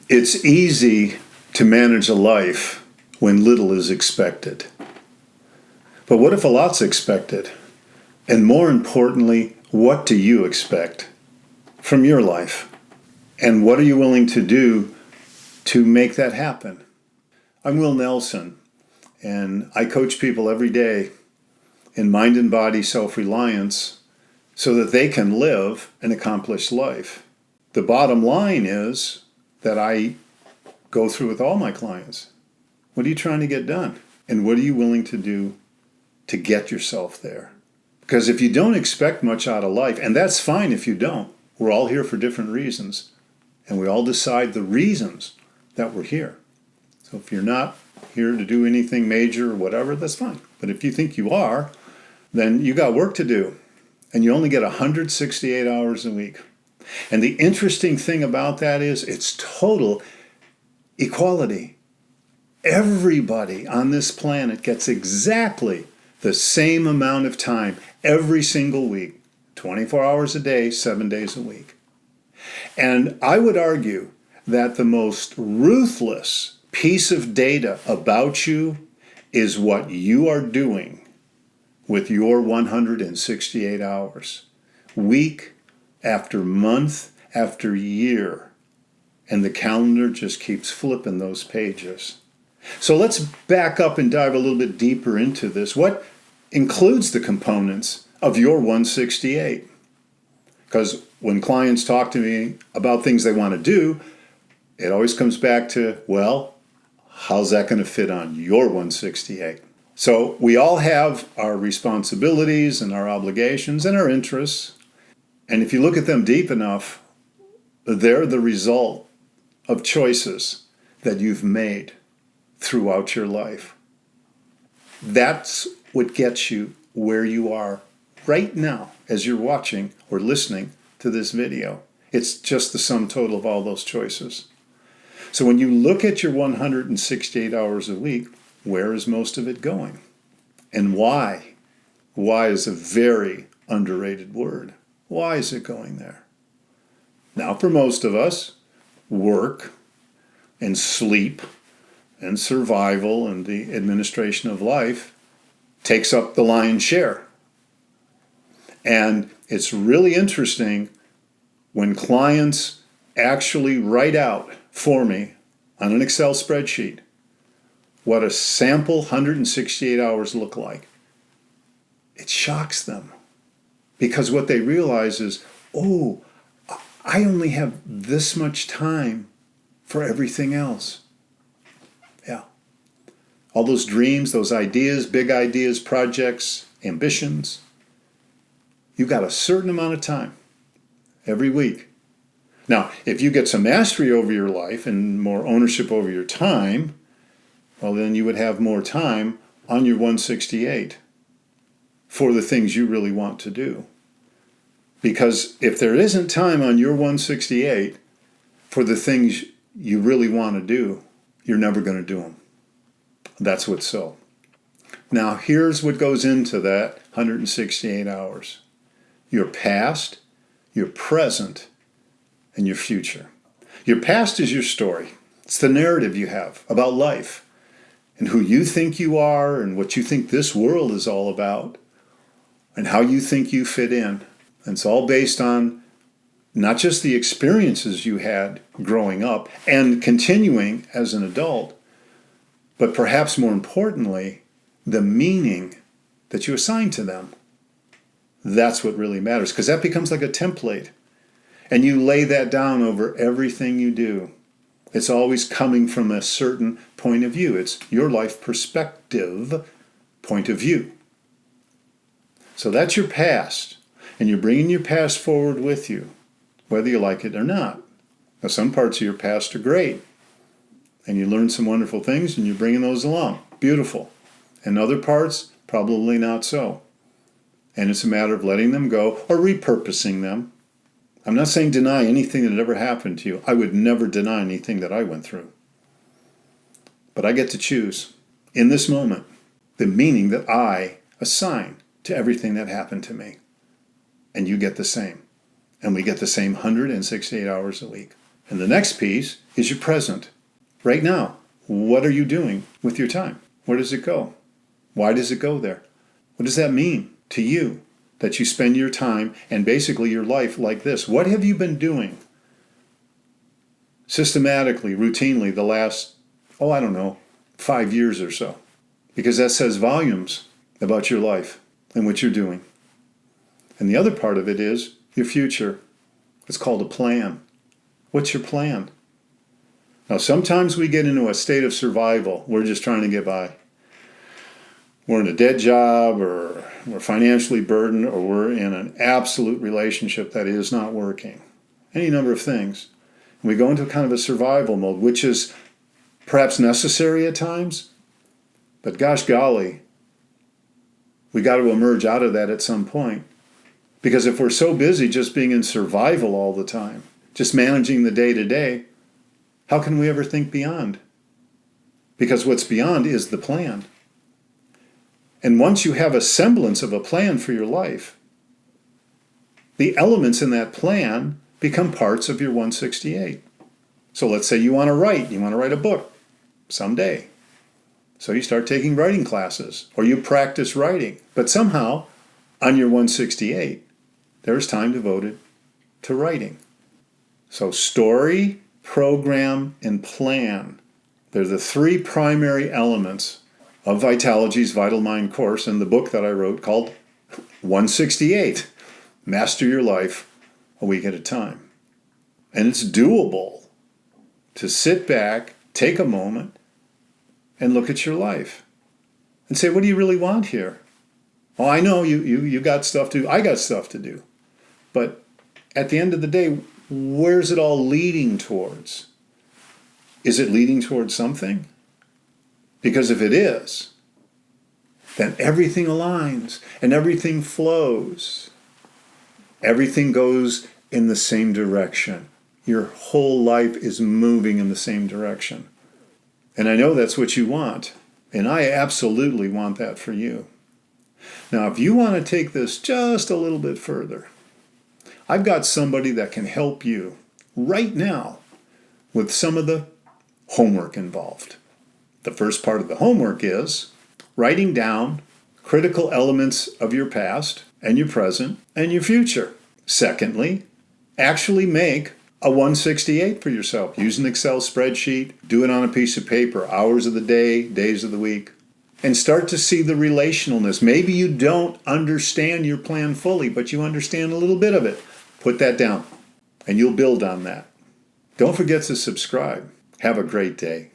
It's easy to manage a life when little is expected. But what if a lot's expected? And more importantly, what do you expect from your life? And what are you willing to do to make that happen? I'm Will Nelson, and I coach people every day in mind and body self-reliance so that they can live an accomplished life. The bottom line is that I go through with all my clients. What are you trying to get done? And what are you willing to do to get yourself there? Because if you don't expect much out of life, and that's fine if you don't, we're all here for different reasons, and we all decide the reasons that we're here. So if you're not here to do anything major or whatever, that's fine. But if you think you are, then you got work to do, and you only get 168 hours a week. And the interesting thing about that is it's total equality. Everybody on this planet gets exactly the same amount of time every single week, 24 hours a day, 7 days a week. And I would argue that the most ruthless piece of data about you is what you are doing with your 168 hours, week after month after year, and the calendar just keeps flipping those pages. So let's back up and dive a little bit deeper into this. What includes the components of your 168? Because when clients talk to me about things they want to do, it always comes back to, well, how's that going to fit on your 168? So we all have our responsibilities and our obligations and our interests. And if you look at them deep enough, they're the result of choices that you've made throughout your life. That's what gets you where you are right now as you're watching or listening to this video. It's just the sum total of all those choices. So when you look at your 168 hours a week, where is most of it going? And why? Why is a very underrated word. Why is it going there? Now, for most of us, work and sleep and survival and the administration of life takes up the lion's share. And it's really interesting when clients actually write out for me on an Excel spreadsheet what a sample 168 hours look like. It shocks them. Because what they realize is, oh, I only have this much time for everything else. Yeah. All those dreams, those ideas, big ideas, projects, ambitions. You've got a certain amount of time every week. Now, if you get some mastery over your life and more ownership over your time, well, then you would have more time on your 168. For the things you really want to do. Because if there isn't time on your 168 for the things you really want to do, you're never going to do them. That's what's so. Now, here's what goes into that 168 hours. Your past, your present, and your future. Your past is your story. It's the narrative you have about life and who you think you are and what you think this world is all about. And how you think you fit in. And it's all based on not just the experiences you had growing up and continuing as an adult, but perhaps more importantly, the meaning that you assign to them. That's what really matters, because that becomes like a template. And you lay that down over everything you do. It's always coming from a certain point of view. It's your life perspective point of view. So that's your past, and you're bringing your past forward with you, whether you like it or not. Now, some parts of your past are great, and you learn some wonderful things, and you're bringing those along. Beautiful. And other parts, probably not so. And it's a matter of letting them go or repurposing them. I'm not saying deny anything that ever happened to you. I would never deny anything that I went through. But I get to choose, in this moment, the meaning that I assign to everything that happened to me. And you get the same. And we get the same 168 hours a week. And the next piece is your present. Right now, what are you doing with your time? Where does it go? Why does it go there? What does that mean to you that you spend your time and basically your life like this? What have you been doing systematically, routinely the last, 5 years or so? Because that says volumes about your life and what you're doing. And the other part of it is your future. It's called a plan. What's your plan? Now, sometimes we get into a state of survival. We're just trying to get by. We're in a dead job, or we're financially burdened, or we're in an absolute relationship that is not working. Any number of things. And we go into kind of a survival mode, which is perhaps necessary at times. But gosh golly, we got to emerge out of that at some point. Because if we're so busy just being in survival all the time, just managing the day-to-day, how can we ever think beyond? Because what's beyond is the plan. And once you have a semblance of a plan for your life, the elements in that plan become parts of your 168. So let's say you want to write a book someday. So you start taking writing classes, or you practice writing. But somehow, on your 168, there's time devoted to writing. So story, program, and plan. They're the three primary elements of Vitalogy's Vital Mind course and the book that I wrote called 168, Master Your Life a Week at a Time. And it's doable to sit back, take a moment, and look at your life and say, what do you really want here? Oh, I know you got stuff to do. I got stuff to do. But at the end of the day, where's it all leading towards? Is it leading towards something? Because if it is, then everything aligns and everything flows. Everything goes in the same direction. Your whole life is moving in the same direction. And I know that's what you want. And I absolutely want that for you. Now, if you want to take this just a little bit further, I've got somebody that can help you right now with some of the homework involved. The first part of the homework is writing down critical elements of your past and your present and your future. Secondly, actually make a 168 for yourself. Use an Excel spreadsheet, do it on a piece of paper, hours of the day, days of the week, and start to see the relationalness. Maybe you don't understand your plan fully, but you understand a little bit of it. Put that down, and you'll build on that. Don't forget to subscribe. Have a great day.